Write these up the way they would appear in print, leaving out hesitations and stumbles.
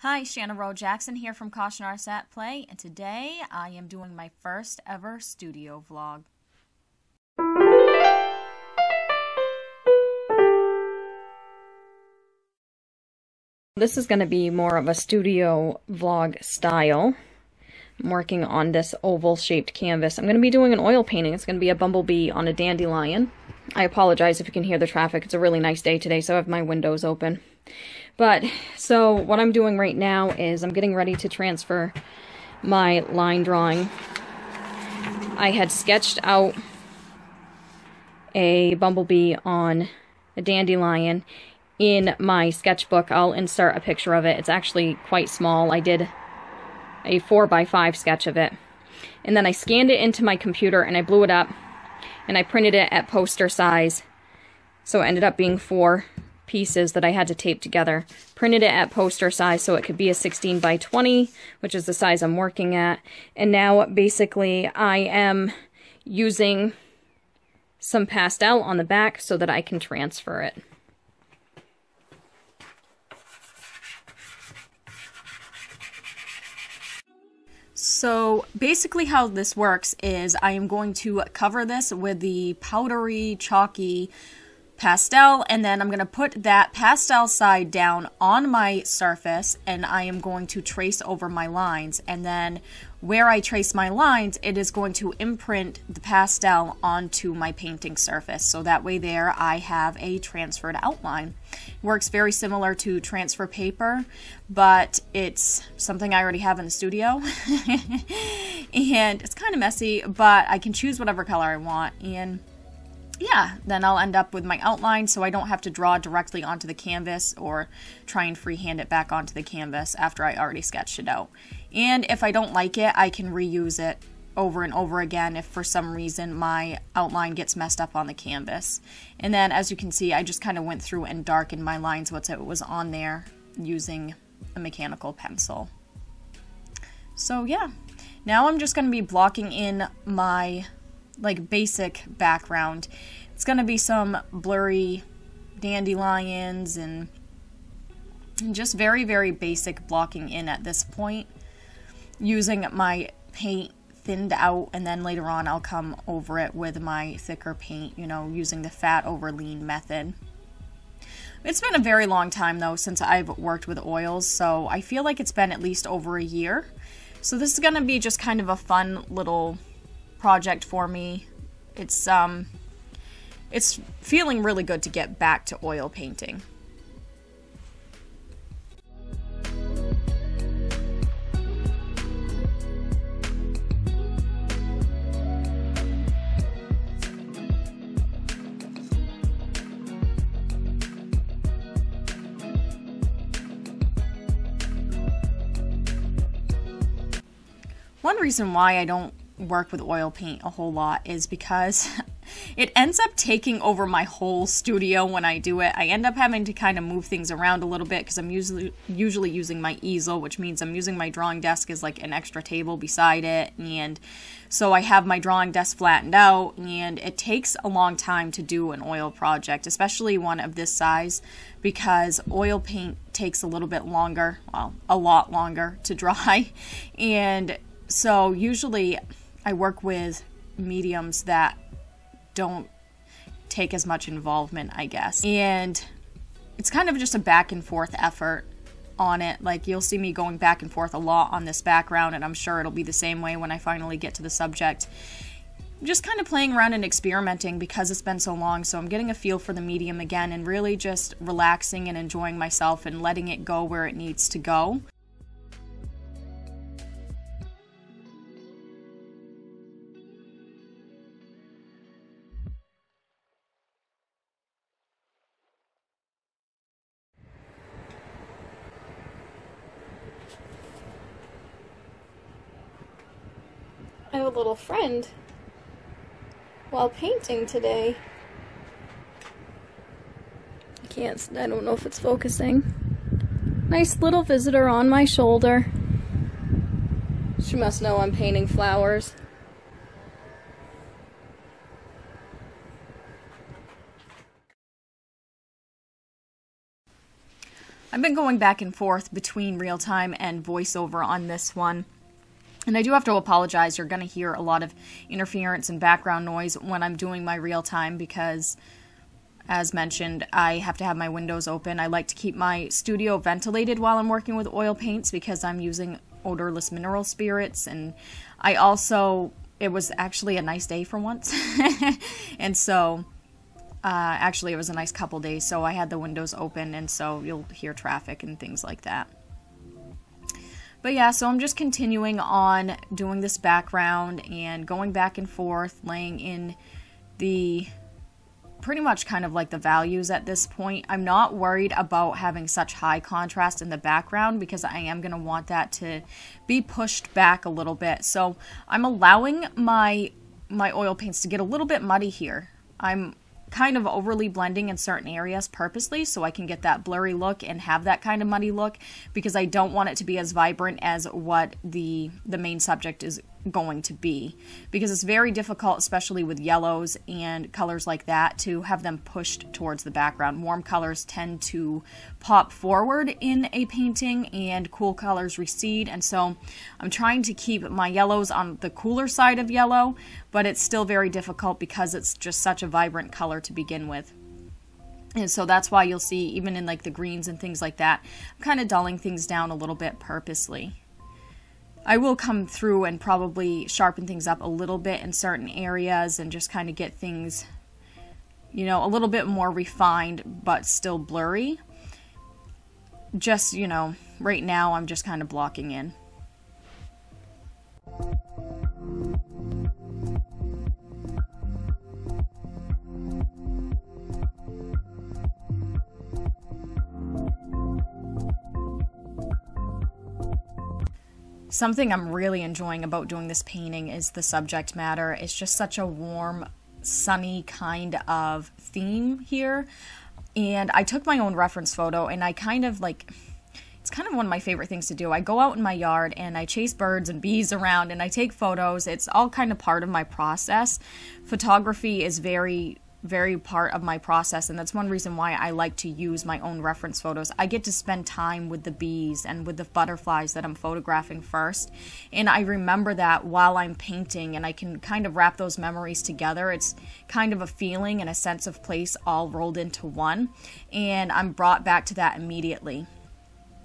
Hi, Shanna Rowe Jackson here from Caution Arts at Play, and today I am doing my first ever studio vlog. This is going to be more of a studio vlog style. I'm working on this oval-shaped canvas. I'm going to be doing an oil painting. It's going to be a bumblebee on a dandelion. I apologize if you can hear the traffic. It's a really nice day today, so I have my windows open. But, so what I'm doing right now is I'm getting ready to transfer my line drawing. I had sketched out a bumblebee on a dandelion in my sketchbook. I'll insert a picture of it. It's actually quite small. I did a 4x5 sketch of it. And then I scanned it into my computer and I blew it up and I printed it at poster size. So it ended up being 4 pieces that I had to tape together. Printed it at poster size so it could be a 16x20, which is the size I'm working at. And now basically I am using some pastel on the back so that I can transfer it. So basically how this works is I am going to cover this with the powdery, chalky pastel, and then I'm going to put that pastel side down on my surface, and I am going to trace over my lines. And then where I trace my lines, it is going to imprint the pastel onto my painting surface. So that way there I have a transferred outline. It works very similar to transfer paper, but it's something I already have in the studio. And it's kind of messy, but I can choose whatever color I want. And yeah, then I'll end up with my outline so I don't have to draw directly onto the canvas or try and freehand it back onto the canvas after I already sketched it out. And if I don't like it, I can reuse it over and over again if for some reason my outline gets messed up on the canvas. And then as you can see, I just kind of went through and darkened my lines once it was on there using a mechanical pencil. So yeah, now I'm just going to be blocking in my basic background. It's going to be some blurry dandelions and just very, very basic blocking in at this point, using my paint thinned out, and then later on I'll come over it with my thicker paint, you know, using the fat over lean method. It's been a very long time though since I've worked with oils, so I feel like it's been at least over a year. So this is going to be just kind of a fun little project for me. It's feeling really good to get back to oil painting. One reason why I don't work with oil paint a whole lot is because it ends up taking over my whole studio when I do it. I end up having to kind of move things around a little bit because I'm usually using my easel, which means I'm using my drawing desk as like an extra table beside it, and so I have my drawing desk flattened out, and it takes a long time to do an oil project, especially one of this size, because oil paint takes a little bit longer, well, a lot longer to dry. And so usually I work with mediums that don't take as much involvement, I guess. And it's kind of just a back and forth effort on it. Like, you'll see me going back and forth a lot on this background, and I'm sure it'll be the same way when I finally get to the subject. Just kind of playing around and experimenting because it's been so long, so I'm getting a feel for the medium again and really just relaxing and enjoying myself and letting it go where it needs to go. I have a little friend while painting today. I don't know if it's focusing. Nice little visitor on my shoulder. She must know I'm painting flowers. I've been going back and forth between real time and voiceover on this one. And I do have to apologize. You're going to hear a lot of interference and background noise when I'm doing my real time because, as mentioned, I have to have my windows open. I like to keep my studio ventilated while I'm working with oil paints because I'm using odorless mineral spirits. And I also, it was actually a nice day for once. And so, actually it was a nice couple days, so I had the windows open, and so you'll hear traffic and things like that. But yeah, so I'm just continuing on doing this background and going back and forth, laying in the pretty much kind of like the values at this point. I'm not worried about having such high contrast in the background because I am going to want that to be pushed back a little bit. So I'm allowing my oil paints to get a little bit muddy here. I'm kind of overly blending in certain areas purposely so I can get that blurry look and have that kind of muddy look because I don't want it to be as vibrant as what the main subject is going to be, because it's very difficult, especially with yellows and colors like that, to have them pushed towards the background. Warm colors tend to pop forward in a painting and cool colors recede, and so I'm trying to keep my yellows on the cooler side of yellow, but it's still very difficult because it's just such a vibrant color to begin with. And so that's why you'll see, even in like the greens and things like that, I'm kind of dulling things down a little bit purposely. I will come through and probably sharpen things up a little bit in certain areas and just kind of get things, you know, a little bit more refined but still blurry. Just, you know, right now I'm just kind of blocking in. Something I'm really enjoying about doing this painting is the subject matter. It's just such a warm, sunny kind of theme here. And I took my own reference photo and I kind of like, it's kind of one of my favorite things to do. I go out in my yard and I chase birds and bees around and I take photos. It's all kind of part of my process. Photography is very part of my process, and that's one reason why I like to use my own reference photos. I get to spend time with the bees and with the butterflies that I'm photographing first, and I remember that while I'm painting, and I can kind of wrap those memories together. It's kind of a feeling and a sense of place all rolled into one, and I'm brought back to that immediately.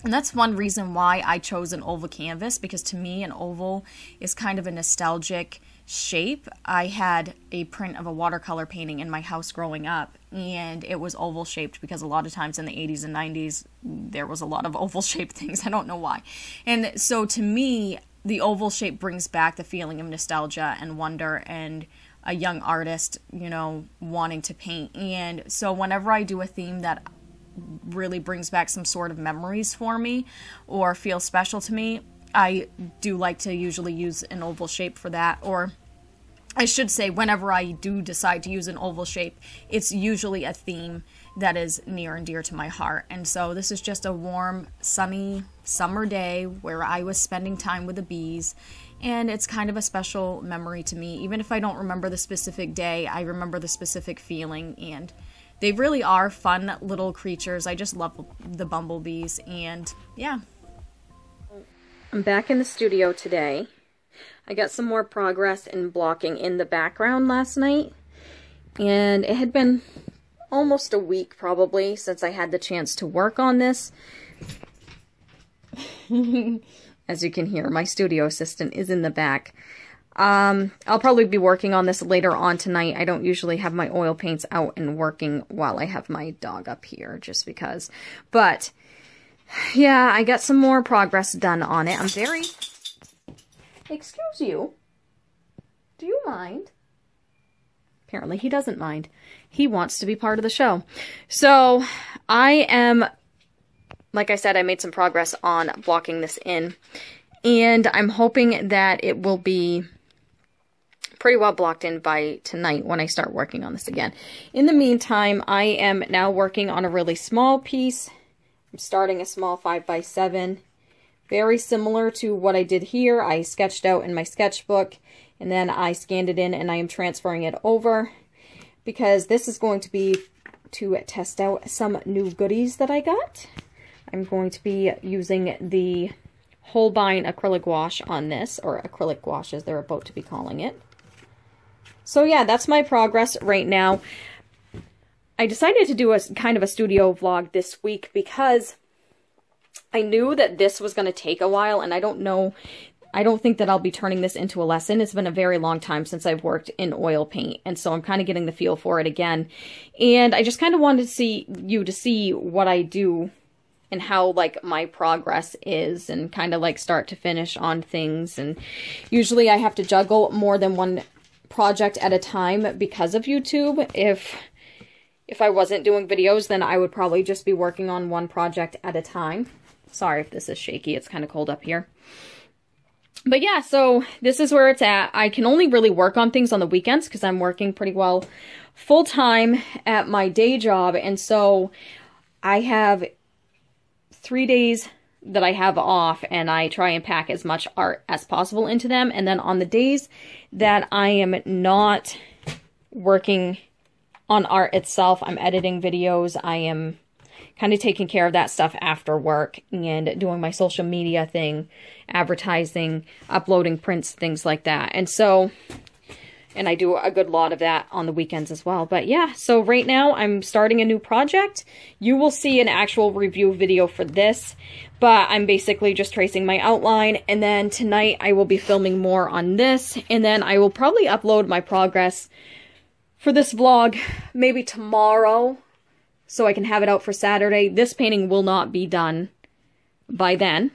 And that's one reason why I chose an oval canvas, because to me an oval is kind of a nostalgic shape. I had a print of a watercolor painting in my house growing up, and it was oval shaped because a lot of times in the 80s and 90s there was a lot of oval shaped things. I don't know why. And so to me, the oval shape brings back the feeling of nostalgia and wonder and a young artist, you know, wanting to paint. And so whenever I do a theme that really brings back some sort of memories for me or feels special to me, I do like to usually use an oval shape for that. Or I should say, whenever I do decide to use an oval shape, it's usually a theme that is near and dear to my heart. And so this is just a warm, sunny summer day where I was spending time with the bees, and it's kind of a special memory to me. Even if I don't remember the specific day, I remember the specific feeling, and they really are fun little creatures. I just love the bumblebees, and yeah. I'm back in the studio today. I got some more progress in blocking in the background last night, and it had been almost a week probably since I had the chance to work on this. As you can hear, my studio assistant is in the back. I'll probably be working on this later on tonight. I don't usually have my oil paints out and working while I have my dog up here, just because. But yeah, I got some more progress done on it. I'm very... Excuse you? Do you mind? Apparently he doesn't mind. He wants to be part of the show. So I am, like I said, I made some progress on blocking this in. And I'm hoping that it will be pretty well blocked in by tonight when I start working on this again. In the meantime, I am now working on a really small piece. I'm starting a small 5x7, very similar to what I did here. I sketched out in my sketchbook, and then I scanned it in, and I am transferring it over because this is going to be to test out some new goodies that I got I'm going to be using the Holbein acrylic wash on this, or acrylic wash as they're about to be calling it. So yeah, that's my progress right now. I decided to do a kind of a studio vlog this week because I knew that this was going to take a while, and I don't think that I'll be turning this into a lesson. It's been a very long time since I've worked in oil paint, and so I'm kind of getting the feel for it again. And I just kind of wanted to see what I do and how, like, my progress is, and kind of, like, start to finish on things. And usually I have to juggle more than one project at a time because of YouTube. If I wasn't doing videos, then I would probably just be working on one project at a time. Sorry if this is shaky. It's kind of cold up here. But yeah, so this is where it's at. I can only really work on things on the weekends because I'm working pretty well full-time at my day job. And so I have 3 days that I have off, and I try and pack as much art as possible into them. And then on the days that I am not working on art itself, I'm editing videos, I am kind of taking care of that stuff after work and doing my social media thing, advertising, uploading prints, things like that. And so, and I do a good lot of that on the weekends as well. But yeah, so right now I'm starting a new project. You will see an actual review video for this, but I'm basically just tracing my outline. And then tonight I will be filming more on this, and then I will probably upload my progress for this vlog maybe tomorrow, so I can have it out for Saturday. This painting will not be done by then,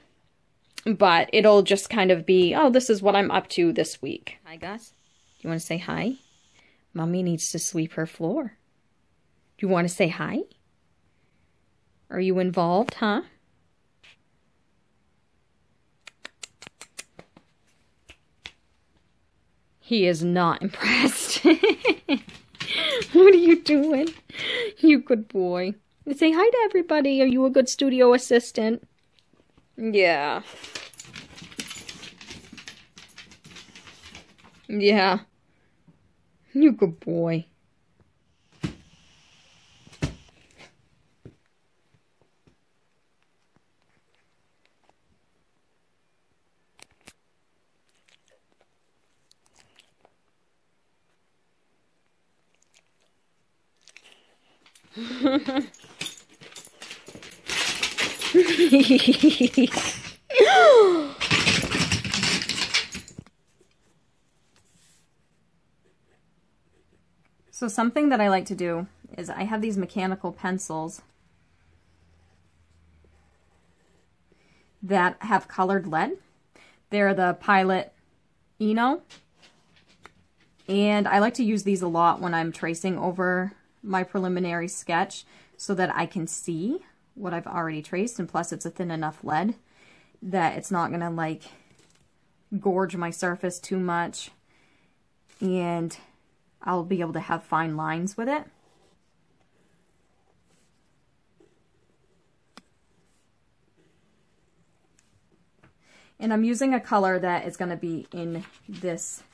but it'll just kind of be, oh, this is what I'm up to this week. Hi, Gus. Do you want to say hi? Mommy needs to sweep her floor. Do you want to say hi? Are you involved, huh? He is not impressed. What are you doing? You good boy. Say hi to everybody. Are you a good studio assistant? Yeah. Yeah. You good boy. So something that I like to do is I have these mechanical pencils that have colored lead. They're the Pilot Eno. And I like to use these a lot when I'm tracing over my preliminary sketch so that I can see what I've already traced, and plus it's a thin enough lead that it's not gonna like gorge my surface too much, and I'll be able to have fine lines with it. And I'm using a color that is gonna be in this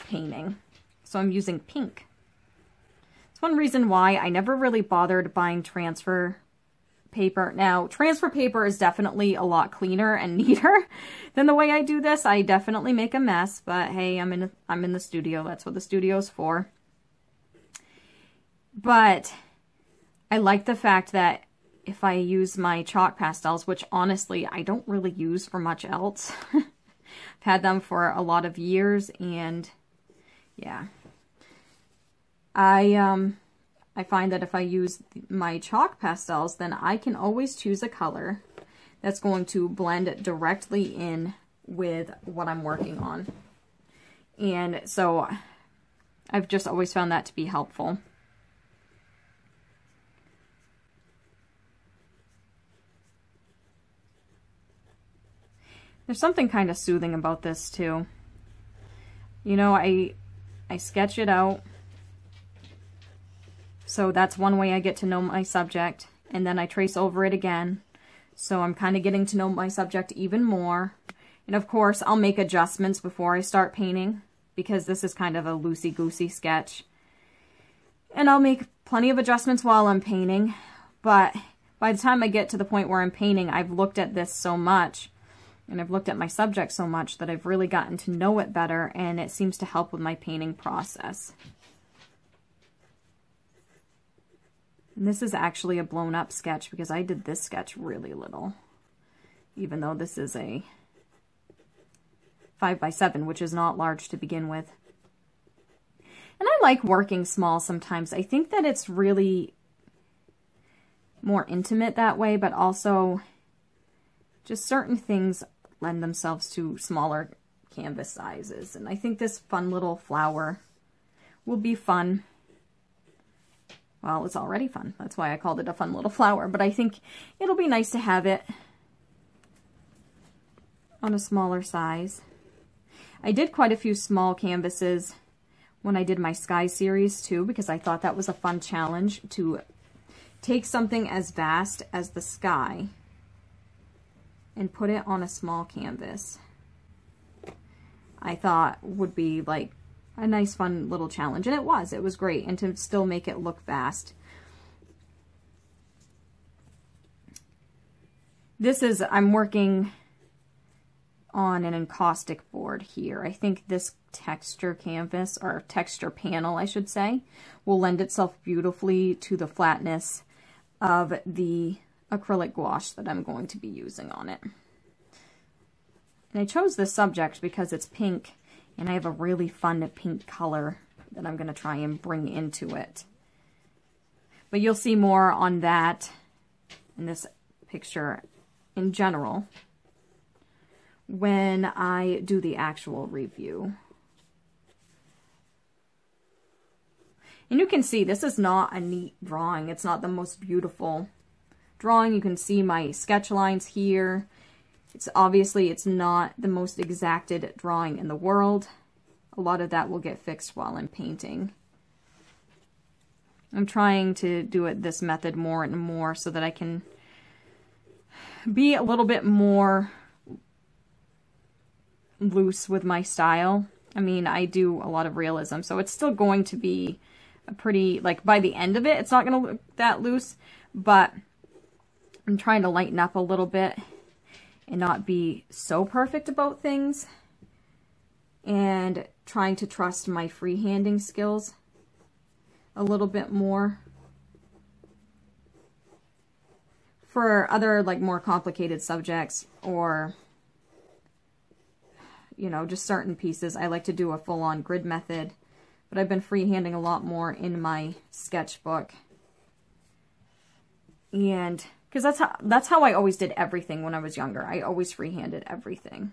painting. So I'm using pink. It's one reason why I never really bothered buying transfer paper. Now, transfer paper is definitely a lot cleaner and neater than the way I do this. I definitely make a mess, but hey, I'm in the studio. That's what the studio's for. But I like the fact that if I use my chalk pastels, which honestly I don't really use for much else. I've had them for a lot of years, and yeah. I find that if I use my chalk pastels, then I can always choose a color that's going to blend directly in with what I'm working on. And so I've just always found that to be helpful. There's something kind of soothing about this too. You know, I sketch it out. So that's one way I get to know my subject, and then I trace over it again. So I'm kind of getting to know my subject even more. And of course, I'll make adjustments before I start painting, because this is kind of a loosey-goosey sketch. And I'll make plenty of adjustments while I'm painting, but by the time I get to the point where I'm painting, I've looked at this so much, and I've looked at my subject so much that I've really gotten to know it better, and it seems to help with my painting process. And this is actually a blown up sketch because I did this sketch really little, even though this is a 5x7, which is not large to begin with. And I like working small sometimes. I think that it's really more intimate that way, but also just certain things lend themselves to smaller canvas sizes. And I think this fun little flower will be fun. Well, it's already fun. That's why I called it a fun little flower. But I think it'll be nice to have it on a smaller size. I did quite a few small canvases when I did my Sky series too, because I thought that was a fun challenge to take something as vast as the sky and put it on a small canvas. I thought would be like a nice fun little challenge, and it was great, and to still make it look vast. This is, I'm working on an encaustic board here. I think this texture canvas, or texture panel I should say, will lend itself beautifully to the flatness of the acrylic gouache that I'm going to be using on it. And I chose this subject because it's pink, and I have a really fun pink color that I'm going to try and bring into it. But you'll see more on that in this picture in general when I do the actual review. And you can see this is not a neat drawing. It's not the most beautiful drawing. You can see my sketch lines here. It's not the most exacted drawing in the world. A lot of that will get fixed while I'm painting. I'm trying to do it this method more and more so that I can be a little bit more loose with my style. I mean, I do a lot of realism, so it's still going to be a pretty, like, by the end of it, it's not going to look that loose, but I'm trying to lighten up a little bit and not be so perfect about things, and trying to trust my freehanding skills a little bit more. For other, like, more complicated subjects, or, you know, just certain pieces, I like to do a full-on grid method, but I've been freehanding a lot more in my sketchbook. And because that's how I always did everything when I was younger. I always freehanded everything.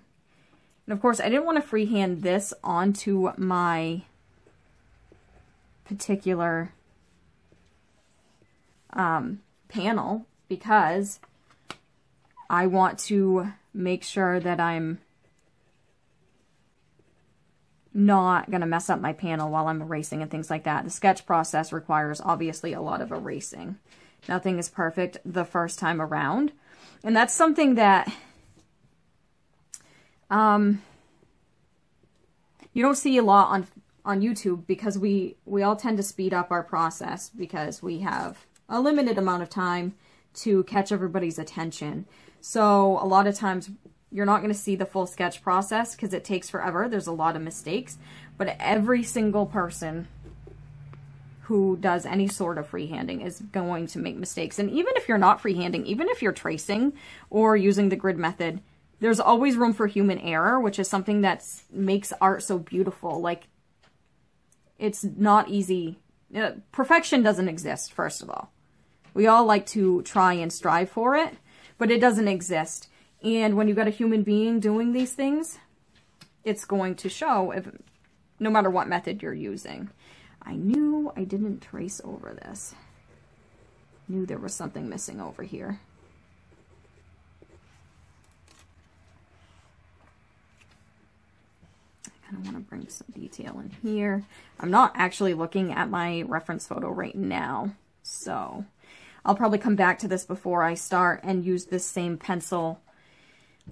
And of course, I didn't want to freehand this onto my particular panel, because I want to make sure that I'm not going to mess up my panel while I'm erasing and things like that. The sketch process requires obviously a lot of erasing. Nothing is perfect the first time around. And that's something that you don't see a lot on YouTube, because we all tend to speed up our process because we have a limited amount of time to catch everybody's attention. So a lot of times you're not going to see the full sketch process because it takes forever. There's a lot of mistakes, but every single person who does any sort of freehanding is going to make mistakes. And even if you're not freehanding, even if you're tracing or using the grid method, there's always room for human error, which is something that makes art so beautiful. Like, it's not easy. Perfection doesn't exist, first of all. We all like to try and strive for it, but it doesn't exist. And when you've got a human being doing these things, it's going to show, no matter what method you're using. I knew I didn't trace over this. Knew there was something missing over here. I kind of want to bring some detail in here. I'm not actually looking at my reference photo right now, so I'll probably come back to this before I start and use this same pencil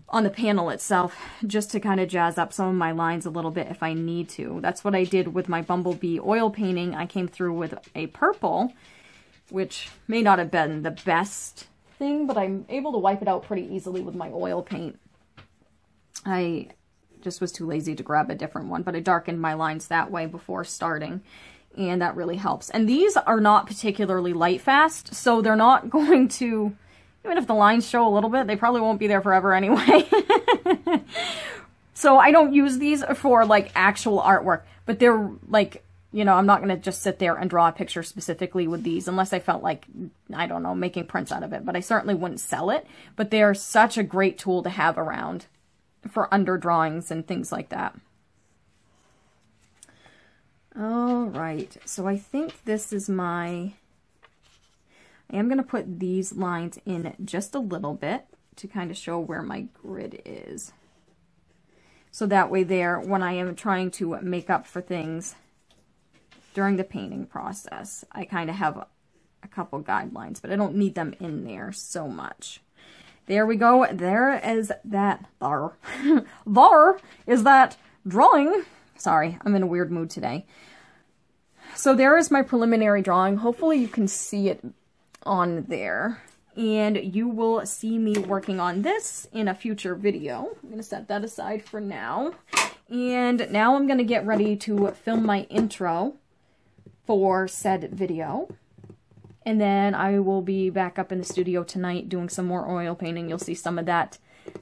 on the panel itself, just to kind of jazz up some of my lines a little bit if I need to. That's what I did with my Bumblebee oil painting. I came through with a purple, which may not have been the best thing, but I'm able to wipe it out pretty easily with my oil paint. I just was too lazy to grab a different one, but I darkened my lines that way before starting, and that really helps. And these are not particularly light fast, so they're not going to, even if the lines show a little bit, they probably won't be there forever anyway. So I don't use these for like actual artwork, but they're like, you know, I'm not going to just sit there and draw a picture specifically with these unless I felt like, I don't know, making prints out of it, but I certainly wouldn't sell it. But they're such a great tool to have around for under drawings and things like that. All right, so I think this is I am going to put these lines in just a little bit to kind of show where my grid is. So that way there, when I am trying to make up for things during the painting process, I kind of have a couple guidelines, but I don't need them in there so much. There we go. There is that, there is that drawing. Sorry, I'm in a weird mood today. So there is my preliminary drawing. Hopefully you can see it on there. And you will see me working on this in a future video. I'm going to set that aside for now. And now I'm going to get ready to film my intro for said video. And then I will be back up in the studio tonight doing some more oil painting. You'll see some of that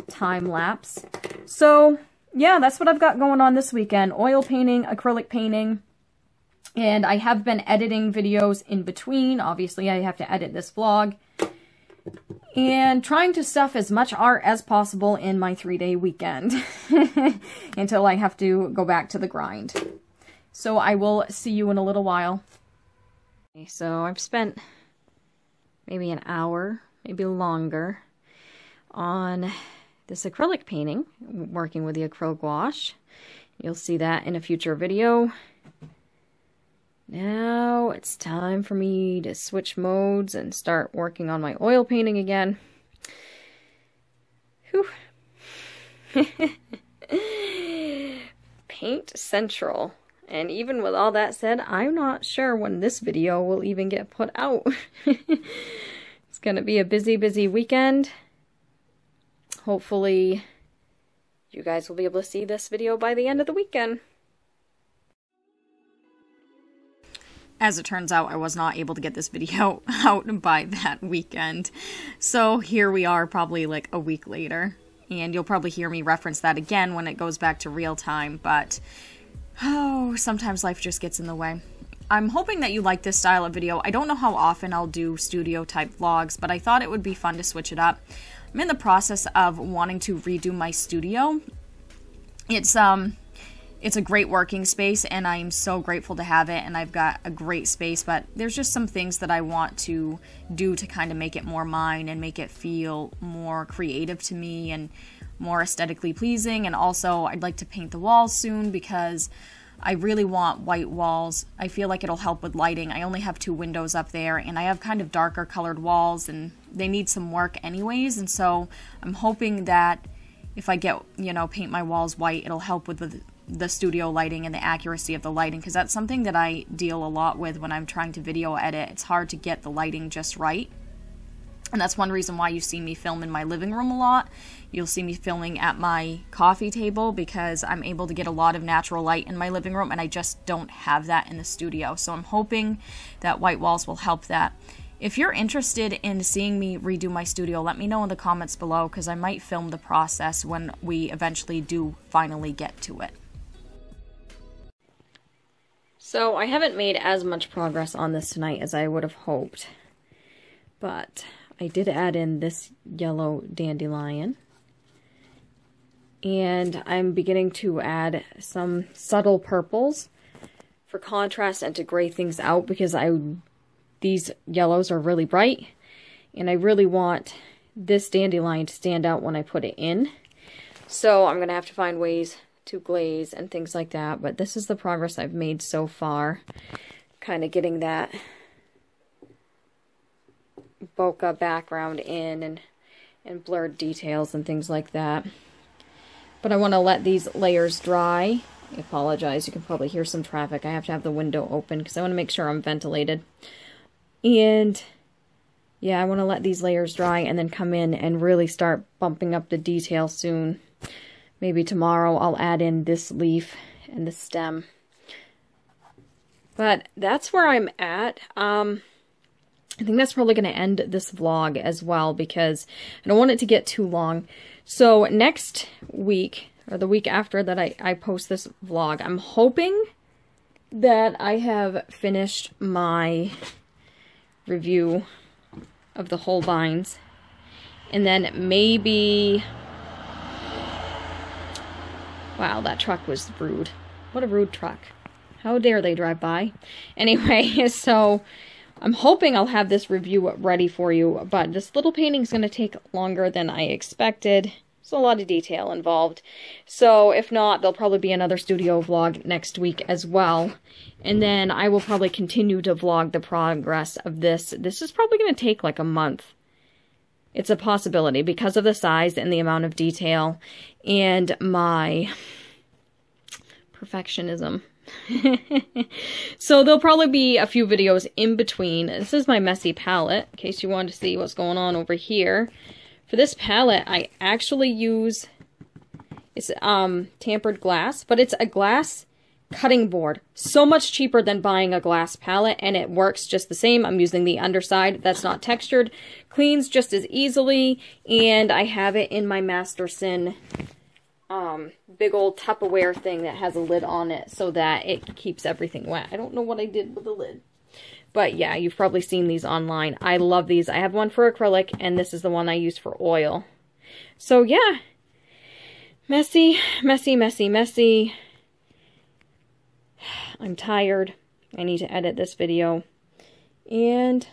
time lapse. So yeah, that's what I've got going on this weekend. Oil painting, acrylic painting. And I have been editing videos in between. Obviously, I have to edit this vlog. And trying to stuff as much art as possible in my 3-day weekend until I have to go back to the grind. So I will see you in a little while. Okay, so I've spent maybe an hour, maybe longer, on this acrylic painting, working with the acrylic gouache. You'll see that in a future video. Now it's time for me to switch modes and start working on my oil painting again. Whew. Paint Central. And even with all that said, I'm not sure when this video will even get put out. It's going to be a busy, busy weekend. Hopefully you guys will be able to see this video by the end of the weekend. As it turns out, I was not able to get this video out by that weekend. So here we are probably like a week later. And you'll probably hear me reference that again when it goes back to real time. But, oh, sometimes life just gets in the way. I'm hoping that you like this style of video. I don't know how often I'll do studio type vlogs, but I thought it would be fun to switch it up. I'm in the process of wanting to redo my studio. It's a great working space, and I'm so grateful to have it, and I've got a great space, but there's just some things that I want to do to kind of make it more mine and make it feel more creative to me and more aesthetically pleasing. And also, I'd like to paint the walls soon because I really want white walls. I feel like it'll help with lighting. I only have 2 windows up there, and I have kind of darker colored walls, and they need some work anyways, and so I'm hoping that if I get, you know, paint my walls white, it'll help with the studio lighting and the accuracy of the lighting, because that's something that I deal a lot with when I'm trying to video edit. It's hard to get the lighting just right, and that's one reason why you see me film in my living room a lot. You'll see me filming at my coffee table because I'm able to get a lot of natural light in my living room, and I just don't have that in the studio. So I'm hoping that white walls will help that. If you're interested in seeing me redo my studio, let me know in the comments below, because I might film the process when we eventually do finally get to it. So I haven't made as much progress on this tonight as I would have hoped, but I did add in this yellow dandelion, and I'm beginning to add some subtle purples for contrast and to gray things out, because these yellows are really bright, and I really want this dandelion to stand out when I put it in. So I'm going to have to find ways to glaze and things like that, but this is the progress I've made so far, kind of getting that bokeh background in and blurred details and things like that. But I want to let these layers dry. I apologize, you can probably hear some traffic. I have to have the window open because I want to make sure I'm ventilated. And yeah, I want to let these layers dry and then come in and really start bumping up the detail soon. Maybe tomorrow I'll add in this leaf and the stem. But that's where I'm at. I think that's probably going to end this vlog as well because I don't want it to get too long. So next week, or the week after that I post this vlog, I'm hoping that I have finished my review of the Holbeins. And then maybe... Wow, that truck was rude. What a rude truck. How dare they drive by? Anyway, so I'm hoping I'll have this review ready for you, but this little painting is going to take longer than I expected. There's a lot of detail involved. So if not, there'll probably be another studio vlog next week as well. And then I will probably continue to vlog the progress of this. This is probably going to take like a month. It's a possibility because of the size and the amount of detail and my perfectionism. So there'll probably be a few videos in between. This is my messy palette, in case you want to see what's going on over here. For this palette, I actually use, it's tampered glass, but it's a glass cutting board. So much cheaper than buying a glass palette, and it works just the same. I'm using the underside that's not textured. Cleans just as easily, and I have it in my Masterson big old Tupperware thing that has a lid on it so that it keeps everything wet. I don't know what I did with the lid. But yeah, you've probably seen these online. I love these. I have one for acrylic, and this is the one I use for oil. So yeah, messy, messy, messy, messy. I'm tired. I need to edit this video. And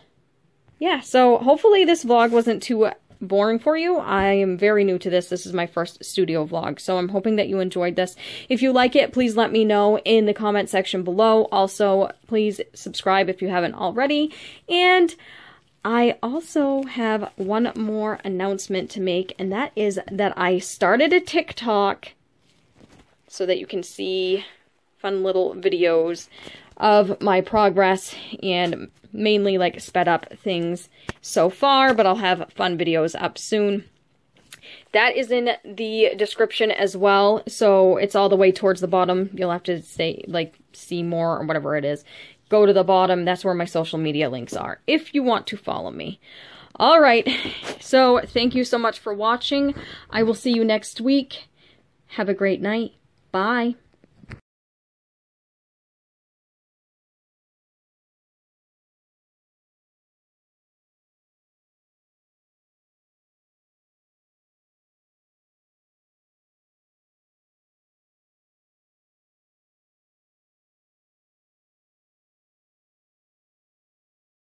yeah, so hopefully this vlog wasn't too boring for you. I am very new to this. This is my first studio vlog, so I'm hoping that you enjoyed this. If you like it, please let me know in the comment section below. Also, please subscribe if you haven't already. And I also have one more announcement to make, and that is that I started a TikTok so that you can see fun little videos of my progress and mainly like sped up things so far, but I'll have fun videos up soon. That is in the description as well, so it's all the way towards the bottom. You'll have to say, like, see more or whatever it is. Go to the bottom. That's where my social media links are, if you want to follow me. All right, so thank you so much for watching. I will see you next week. Have a great night. Bye.